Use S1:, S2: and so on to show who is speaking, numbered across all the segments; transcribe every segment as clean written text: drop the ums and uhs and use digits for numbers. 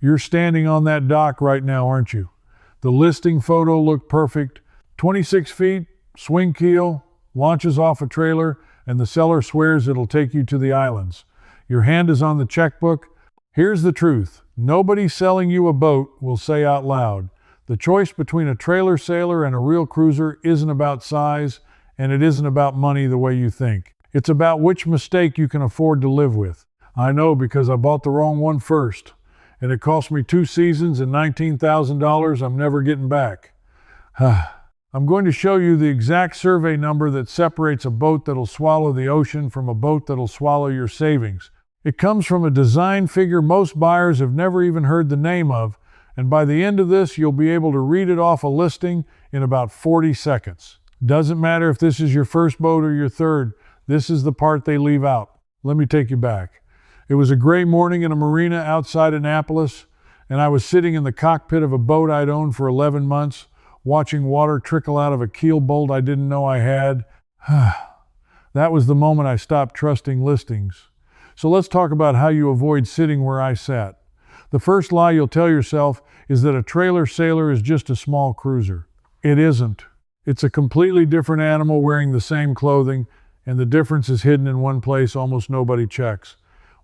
S1: You're standing on that dock right now, aren't you? The listing photo looked perfect. 26 feet, swing keel, launches off a trailer, and the seller swears it'll take you to the islands. Your hand is on the checkbook. Here's the truth. Nobody selling you a boat will say out loud. The choice between a trailer sailor and a real cruiser isn't about size, and it isn't about money the way you think. It's about which mistake you can afford to live with. I know, because I bought the wrong one first, and it cost me 2 seasons and $19,000 I'm never getting back. I'm going to show you the exact survey number that separates a boat that'll swallow the ocean from a boat that'll swallow your savings. It comes from a design figure most buyers have never even heard the name of, and by the end of this, you'll be able to read it off a listing in about 40 seconds. Doesn't matter if this is your first boat or your third, this is the part they leave out. Let me take you back. It was a gray morning in a marina outside Annapolis, and I was sitting in the cockpit of a boat I'd owned for 11 months, watching water trickle out of a keel bolt I didn't know I had. That was the moment I stopped trusting listings. So let's talk about how you avoid sitting where I sat. The first lie you'll tell yourself is that a trailer sailor is just a small cruiser. It isn't. It's a completely different animal wearing the same clothing, and the difference is hidden in one place almost nobody checks.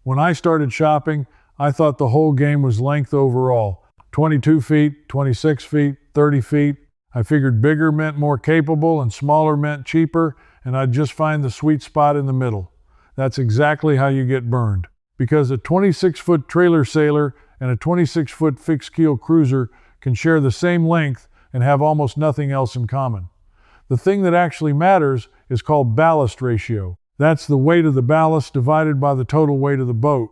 S1: When I started shopping, I thought the whole game was length overall. 22 feet, 26 feet, 30 feet. I figured bigger meant more capable and smaller meant cheaper, and I'd just find the sweet spot in the middle. That's exactly how you get burned. Because a 26-foot trailer sailor and a 26-foot fixed-keel cruiser can share the same length and have almost nothing else in common. The thing that actually matters is called ballast ratio. That's the weight of the ballast divided by the total weight of the boat.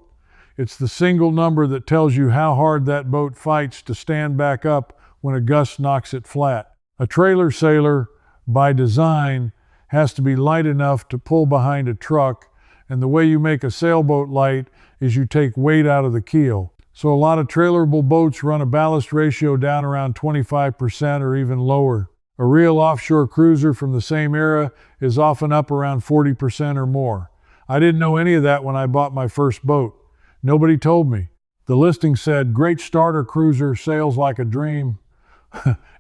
S1: It's the single number that tells you how hard that boat fights to stand back up when a gust knocks it flat. A trailer sailor, by design, has to be light enough to pull behind a truck, and the way you make a sailboat light is you take weight out of the keel. So a lot of trailerable boats run a ballast ratio down around 25% or even lower. A real offshore cruiser from the same era is often up around 40% or more. I didn't know any of that when I bought my first boat. Nobody told me. The listing said, "Great starter cruiser, sails like a dream."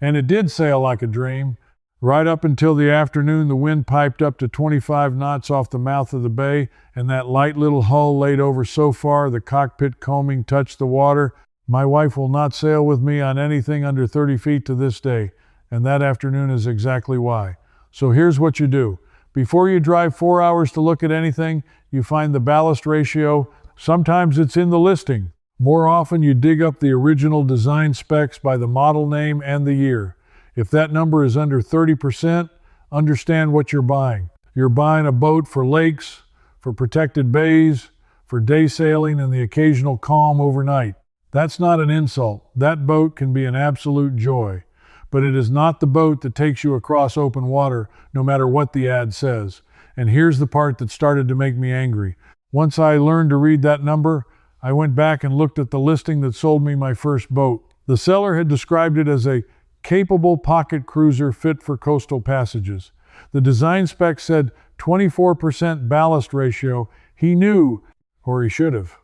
S1: And it did sail like a dream. Right up until the afternoon, the wind piped up to 25 knots off the mouth of the bay, and that light little hull laid over so far the cockpit combing touched the water. My wife will not sail with me on anything under 30 feet to this day, and that afternoon is exactly why. So here's what you do. Before you drive 4 hours to look at anything, you find the ballast ratio. Sometimes it's in the listing. More often, you dig up the original design specs by the model name and the year. If that number is under 30%, understand what you're buying. You're buying a boat for lakes, for protected bays, for day sailing and the occasional calm overnight. That's not an insult. That boat can be an absolute joy. But it is not the boat that takes you across open water, no matter what the ad says. And here's the part that started to make me angry. Once I learned to read that number, I went back and looked at the listing that sold me my first boat. The seller had described it as a capable pocket cruiser fit for coastal passages. The design spec said 24% ballast ratio. He knew, or he should have.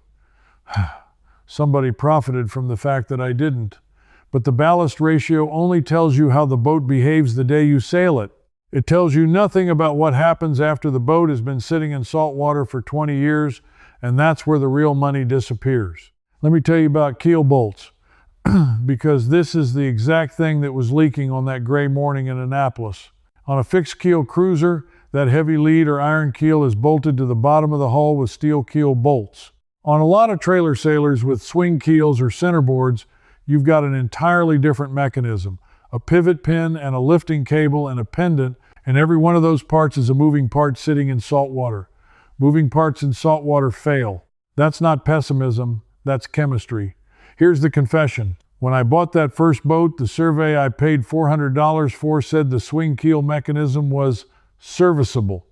S1: Somebody profited from the fact that I didn't. But the ballast ratio only tells you how the boat behaves the day you sail it. It tells you nothing about what happens after the boat has been sitting in salt water for 20 years, and that's where the real money disappears. Let me tell you about keel bolts, because this is the exact thing that was leaking on that gray morning in Annapolis. On a fixed keel cruiser, that heavy lead or iron keel is bolted to the bottom of the hull with steel keel bolts. On a lot of trailer sailors with swing keels or centerboards, you've got an entirely different mechanism. A pivot pin and a lifting cable and a pendant, and every one of those parts is a moving part sitting in salt water. Moving parts in salt water fail. That's not pessimism, that's chemistry. Here's the confession. When I bought that first boat, the survey I paid $400 for said the swing keel mechanism was serviceable.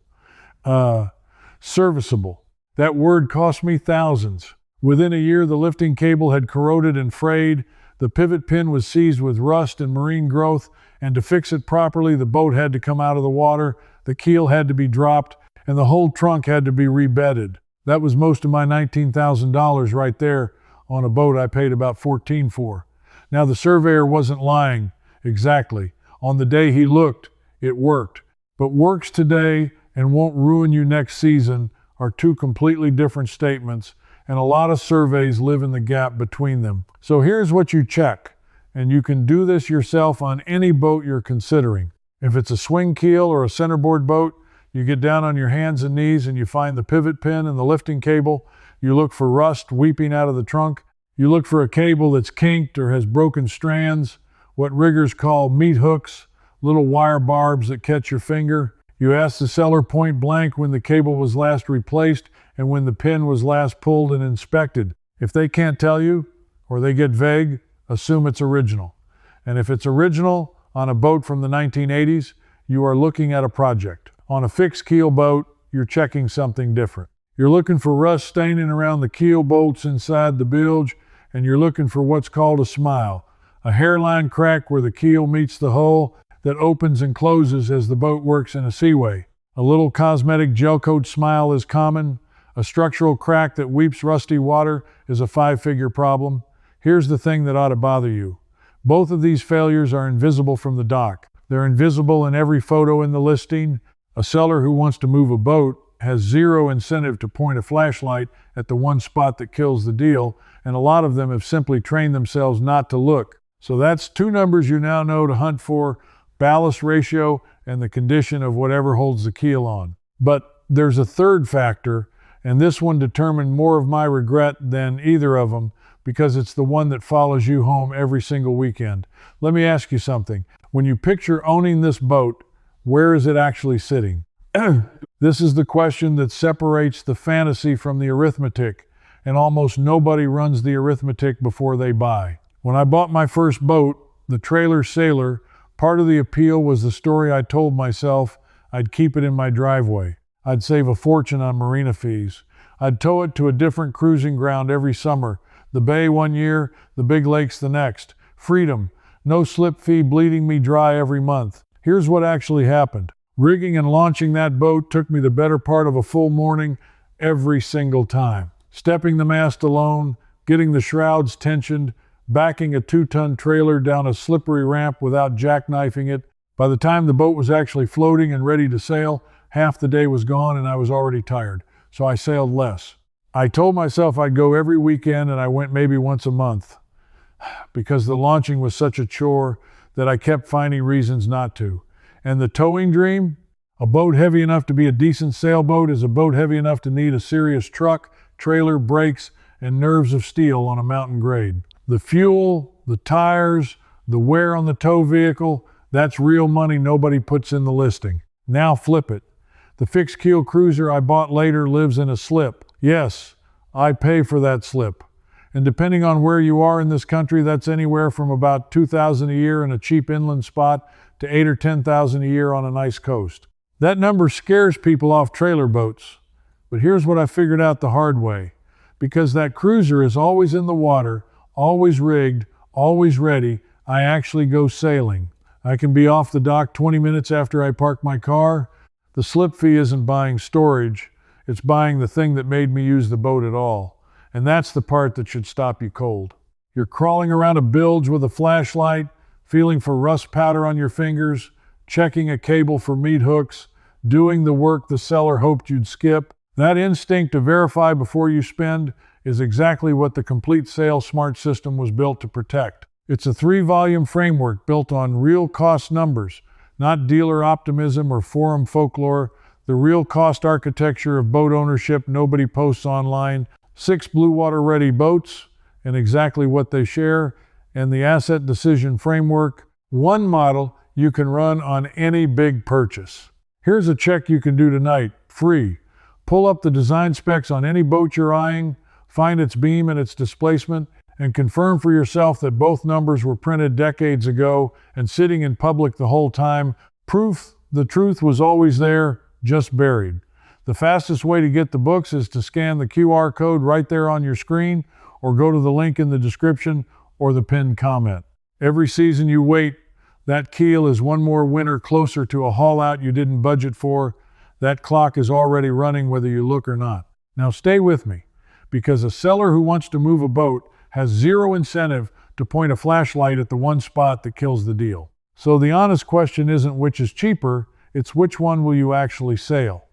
S1: Serviceable. That word cost me thousands. Within a year, the lifting cable had corroded and frayed, the pivot pin was seized with rust and marine growth, and to fix it properly, the boat had to come out of the water, the keel had to be dropped, and the whole trunk had to be rebedded. That was most of my $19,000 right there, on a boat I paid about $14 for. Now the surveyor wasn't lying exactly. On the day he looked, it worked. But works today and won't ruin you next season are two completely different statements, and a lot of surveys live in the gap between them. So here's what you check, and you can do this yourself on any boat you're considering. If it's a swing keel or a centerboard boat, you get down on your hands and knees and you find the pivot pin and the lifting cable. You look for rust weeping out of the trunk. You look for a cable that's kinked or has broken strands, what riggers call meat hooks, little wire barbs that catch your finger. You ask the seller point blank when the cable was last replaced and when the pin was last pulled and inspected. If they can't tell you, or they get vague, assume it's original. And if it's original on a boat from the 1980s, you are looking at a project. On a fixed keel boat, you're checking something different. You're looking for rust staining around the keel bolts inside the bilge, and you're looking for what's called a smile, a hairline crack where the keel meets the hull that opens and closes as the boat works in a seaway. A little cosmetic gel coat smile is common. A structural crack that weeps rusty water is a 5-figure problem. Here's the thing that ought to bother you. Both of these failures are invisible from the dock. They're invisible in every photo in the listing. A seller who wants to move a boat has zero incentive to point a flashlight at the one spot that kills the deal, and a lot of them have simply trained themselves not to look. So that's two numbers you now know to hunt for: ballast ratio and the condition of whatever holds the keel on. But there's a third factor, and this one determined more of my regret than either of them, because it's the one that follows you home every single weekend. Let me ask you something. When you picture owning this boat, where is it actually sitting? This is the question that separates the fantasy from the arithmetic, and almost nobody runs the arithmetic before they buy. When I bought my first boat, the Trailer Sailor, part of the appeal was the story I told myself I'd keep it in my driveway. I'd save a fortune on marina fees. I'd tow it to a different cruising ground every summer. The bay one year, the big lakes the next. Freedom. No slip fee bleeding me dry every month. Here's what actually happened. Rigging and launching that boat took me the better part of a full morning every single time. Stepping the mast alone, getting the shrouds tensioned, backing a 2-ton trailer down a slippery ramp without jackknifing it. By the time the boat was actually floating and ready to sail, half the day was gone and I was already tired. So I sailed less. I told myself I'd go every weekend, and I went maybe once a month, because the launching was such a chore that I kept finding reasons not to. And the towing dream? A boat heavy enough to be a decent sailboat is a boat heavy enough to need a serious truck, trailer, brakes, and nerves of steel on a mountain grade. The fuel, the tires, the wear on the tow vehicle, that's real money nobody puts in the listing. Now flip it. The fixed keel cruiser I bought later lives in a slip. Yes, I pay for that slip. And depending on where you are in this country, that's anywhere from about $2,000 a year in a cheap inland spot to $8,000 or $10,000 a year on a nice coast. That number scares people off trailer boats. But here's what I figured out the hard way. Because that cruiser is always in the water, always rigged, always ready, I actually go sailing. I can be off the dock 20 minutes after I park my car. The slip fee isn't buying storage. It's buying the thing that made me use the boat at all. And that's the part that should stop you cold. You're crawling around a bilge with a flashlight, feeling for rust powder on your fingers, checking a cable for meat hooks, doing the work the seller hoped you'd skip. That instinct to verify before you spend is exactly what the Complete Sail Smart System was built to protect. It's a 3-volume framework built on real cost numbers, not dealer optimism or forum folklore. The real cost architecture of boat ownership nobody posts online, 6 bluewater ready boats and exactly what they share, and the asset decision framework, one model you can run on any big purchase. Here's a check you can do tonight, free. Pull up the design specs on any boat you're eyeing, find its beam and its displacement, and confirm for yourself that both numbers were printed decades ago and sitting in public the whole time. Proof the truth was always there, just buried. The fastest way to get the books is to scan the QR code right there on your screen, or go to the link in the description or the pinned comment. Every season you wait, that keel is one more winter closer to a haul out you didn't budget for. That clock is already running whether you look or not. Now stay with me, because a seller who wants to move a boat has zero incentive to point a flashlight at the one spot that kills the deal. So the honest question isn't which is cheaper, it's which one will you actually sail.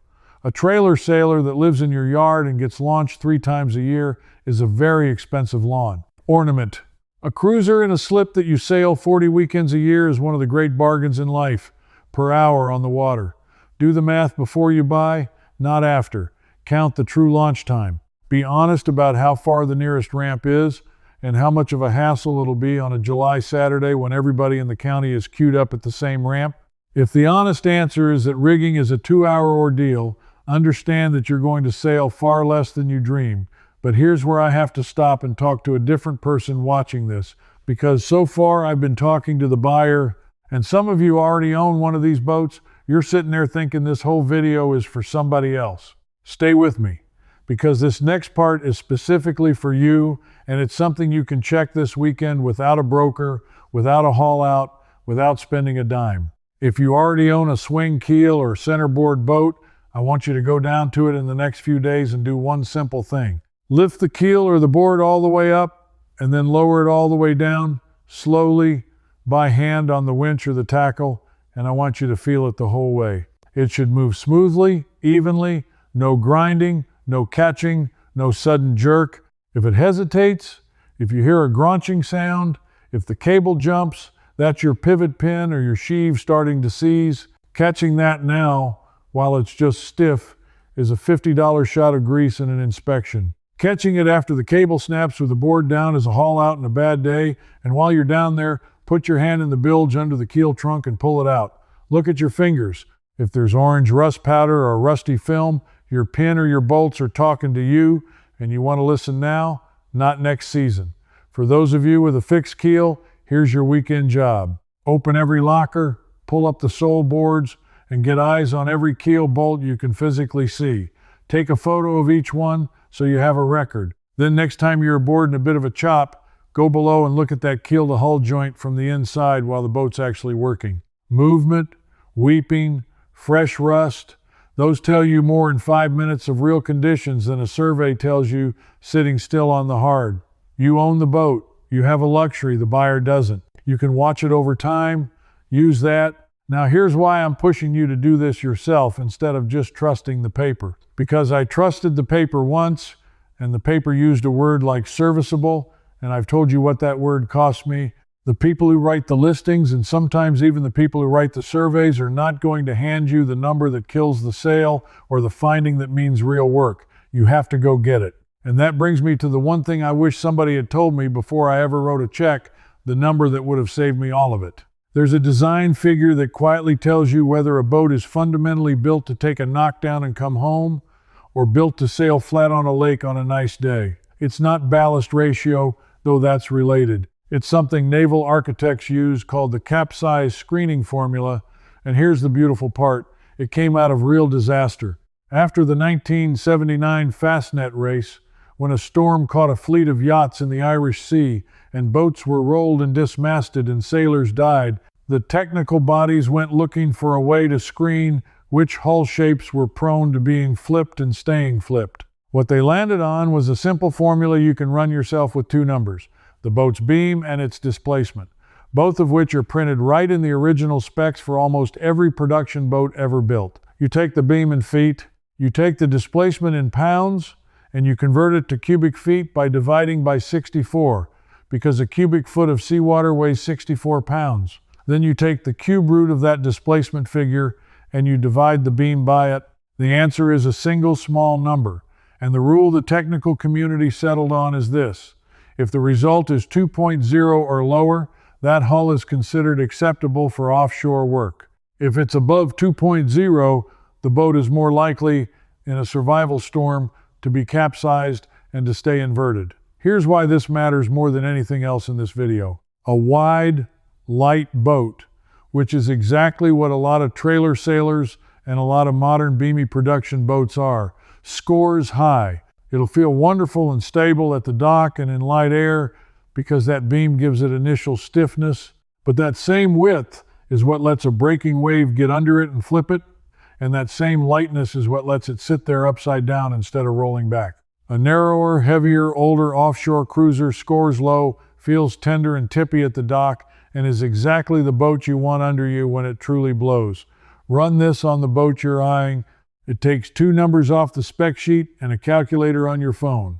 S1: A trailer sailor that lives in your yard and gets launched 3 times a year is a very expensive lawn ornament. A cruiser in a slip that you sail 40 weekends a year is one of the great bargains in life, per hour on the water. Do the math before you buy, not after. Count the true launch time. Be honest about how far the nearest ramp is and how much of a hassle it'll be on a July Saturday when everybody in the county is queued up at the same ramp. If the honest answer is that rigging is a 2-hour ordeal, understand that you're going to sail far less than you dream. But here's where I have to stop and talk to a different person watching this, because so far I've been talking to the buyer, and some of you already own one of these boats. You're sitting there thinking this whole video is for somebody else. Stay with me, because this next part is specifically for you, and it's something you can check this weekend without a broker, without a haul out, without spending a dime. If you already own a swing keel or centerboard boat, I want you to go down to it in the next few days and do one simple thing. Lift the keel or the board all the way up and then lower it all the way down, slowly, by hand on the winch or the tackle, and I want you to feel it the whole way. It should move smoothly, evenly, no grinding, no catching, no sudden jerk. If it hesitates, if you hear a graunching sound, if the cable jumps, that's your pivot pin or your sheave starting to seize. Catching that now, while it's just stiff, is a $50 shot of grease and an inspection. Catching it after the cable snaps with the board down is a haul out and a bad day, and while you're down there, put your hand in the bilge under the keel trunk and pull it out. Look at your fingers. If there's orange rust powder or rusty film, your pin or your bolts are talking to you, and you want to listen now, not next season. For those of you with a fixed keel, here's your weekend job. Open every locker, pull up the sole boards, and get eyes on every keel bolt you can physically see. Take a photo of each one so you have a record. Then next time you're aboard in a bit of a chop, go below and look at that keel to hull joint from the inside while the boat's actually working. Movement, weeping, fresh rust, those tell you more in 5 minutes of real conditions than a survey tells you sitting still on the hard. You own the boat. You have a luxury the buyer doesn't. You can watch it over time, use that. Now here's why I'm pushing you to do this yourself instead of just trusting the paper. Because I trusted the paper once, and the paper used a word like serviceable, and I've told you what that word cost me. The people who write the listings, and sometimes even the people who write the surveys, are not going to hand you the number that kills the sale or the finding that means real work. You have to go get it. And that brings me to the one thing I wish somebody had told me before I ever wrote a check, the number that would have saved me all of it. There's a design figure that quietly tells you whether a boat is fundamentally built to take a knockdown and come home, or built to sail flat on a lake on a nice day. It's not ballast ratio, though that's related. It's something naval architects use called the Capsize screening formula, and here's the beautiful part. It came out of real disaster. After the 1979 Fastnet race, when a storm caught a fleet of yachts in the Irish Sea and boats were rolled and dismasted and sailors died, the technical bodies went looking for a way to screen which hull shapes were prone to being flipped and staying flipped. What they landed on was a simple formula you can run yourself with 2 numbers, the boat's beam and its displacement, both of which are printed right in the original specs for almost every production boat ever built. You take the beam in feet, you take the displacement in pounds, and you convert it to cubic feet by dividing by 64, because a cubic foot of seawater weighs 64 pounds. Then you take the cube root of that displacement figure and you divide the beam by it. The answer is a single small number, and the rule the technical community settled on is this. If the result is 2.0 or lower, that hull is considered acceptable for offshore work. If it's above 2.0, the boat is more likely, in a survival storm, to be capsized and to stay inverted. Here's why this matters more than anything else in this video. A wide, light boat, which is exactly what a lot of trailer sailors and a lot of modern beamy production boats are, scores high. It'll feel wonderful and stable at the dock and in light air because that beam gives it initial stiffness, but that same width is what lets a breaking wave get under it and flip it, and that same lightness is what lets it sit there upside down instead of rolling back. A narrower, heavier, older offshore cruiser scores low, feels tender and tippy at the dock, and is exactly the boat you want under you when it truly blows. Run this on the boat you're eyeing. It takes 2 numbers off the spec sheet and a calculator on your phone.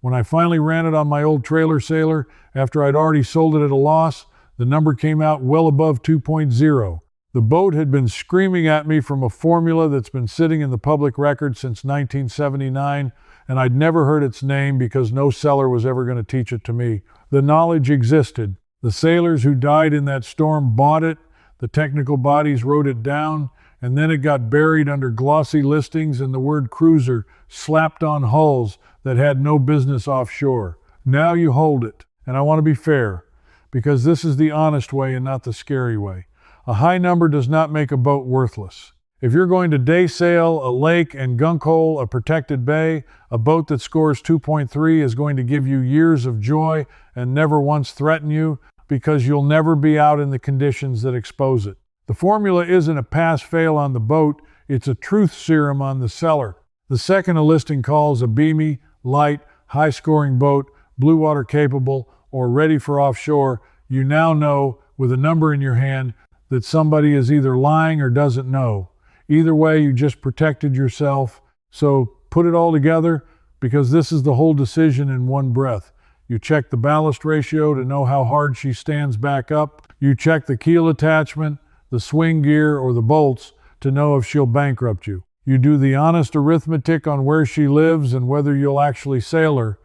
S1: When I finally ran it on my old trailer sailor, after I'd already sold it at a loss, the number came out well above 2.0. The boat had been screaming at me from a formula that's been sitting in the public record since 1979, and I'd never heard its name because no seller was ever going to teach it to me. The knowledge existed. The sailors who died in that storm bought it, the technical bodies wrote it down, and then it got buried under glossy listings and the word cruiser slapped on hulls that had no business offshore. Now you hold it. And I want to be fair, because this is the honest way and not the scary way. A high number does not make a boat worthless. If you're going to day sail a lake and gunk hole a protected bay, a boat that scores 2.3 is going to give you years of joy and never once threaten you, because you'll never be out in the conditions that expose it. The formula isn't a pass-fail on the boat, it's a truth serum on the seller. The second a listing calls a beamy, light, high-scoring boat, blue water capable, or ready for offshore, you now know, with a number in your hand, that somebody is either lying or doesn't know. Either way, you just protected yourself. So put it all together, because this is the whole decision in one breath. You check the ballast ratio to know how hard she stands back up. You check the keel attachment, the swing gear, or the bolts to know if she'll bankrupt you. You do the honest arithmetic on where she lives and whether you'll actually sail her.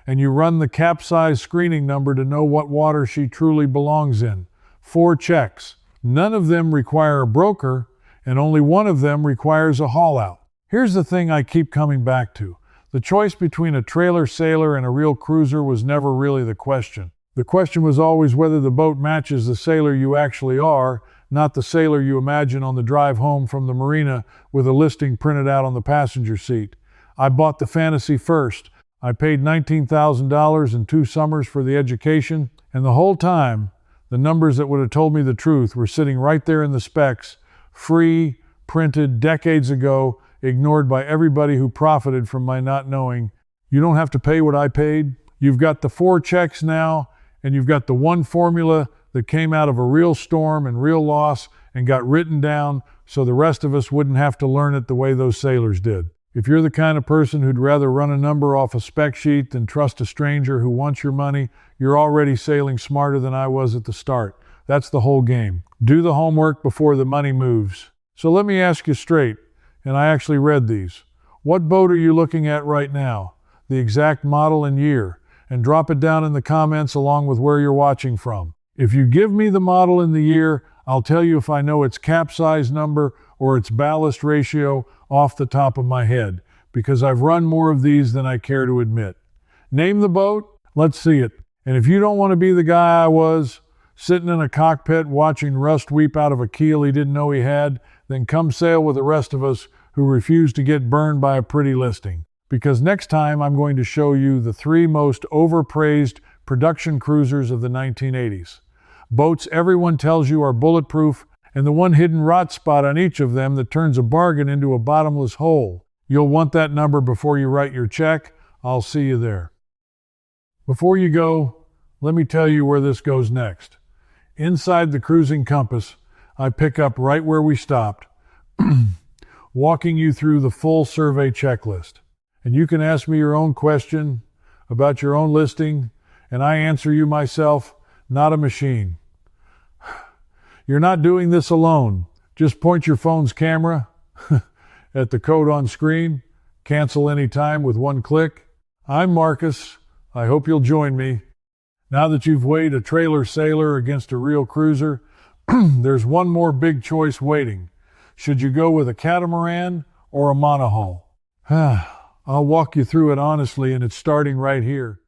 S1: And you run the Capsize screening number to know what water she truly belongs in. 4 checks. None of them require a broker, and only one of them requires a haul out. Here's the thing I keep coming back to. The choice between a trailer sailor and a real cruiser was never really the question. The question was always whether the boat matches the sailor you actually are, not the sailor you imagine on the drive home from the marina with a listing printed out on the passenger seat. I bought the fantasy first. I paid $19,000 in 2 summers for the education, and the whole time, the numbers that would have told me the truth were sitting right there in the specs, free, printed decades ago, ignored by everybody who profited from my not knowing. You don't have to pay what I paid. You've got the 4 checks now, and you've got the one formula that came out of a real storm and real loss and got written down so the rest of us wouldn't have to learn it the way those sailors did. If you're the kind of person who'd rather run a number off a spec sheet than trust a stranger who wants your money, you're already sailing smarter than I was at the start. That's the whole game. Do the homework before the money moves. So let me ask you straight, and I actually read these. What boat are you looking at right now? The exact model and year. And drop it down in the comments along with where you're watching from. If you give me the model and the year, I'll tell you if I know its capsize number or its ballast ratio off the top of my head, because I've run more of these than I care to admit. Name the boat, let's see it. And if you don't want to be the guy I was, sitting in a cockpit watching rust weep out of a keel he didn't know he had, then come sail with the rest of us who refuse to get burned by a pretty listing. Because next time I'm going to show you the 3 most overpraised production cruisers of the 1980s. Boats everyone tells you are bulletproof, and the one hidden rot spot on each of them that turns a bargain into a bottomless hole. You'll want that number before you write your check. I'll see you there. Before you go, let me tell you where this goes next. Inside the cruising compass, I pick up right where we stopped, walking you through the full survey checklist. And you can ask me your own question about your own listing, and I answer you myself, not a machine. You're not doing this alone. Just point your phone's camera at the code on screen. Cancel anytime with 1 click. I'm Marcus. I hope you'll join me. Now that you've weighed a trailer sailor against a real cruiser, there's one more big choice waiting. Should you go with a catamaran or a monohull? I'll walk you through it honestly, and it's starting right here.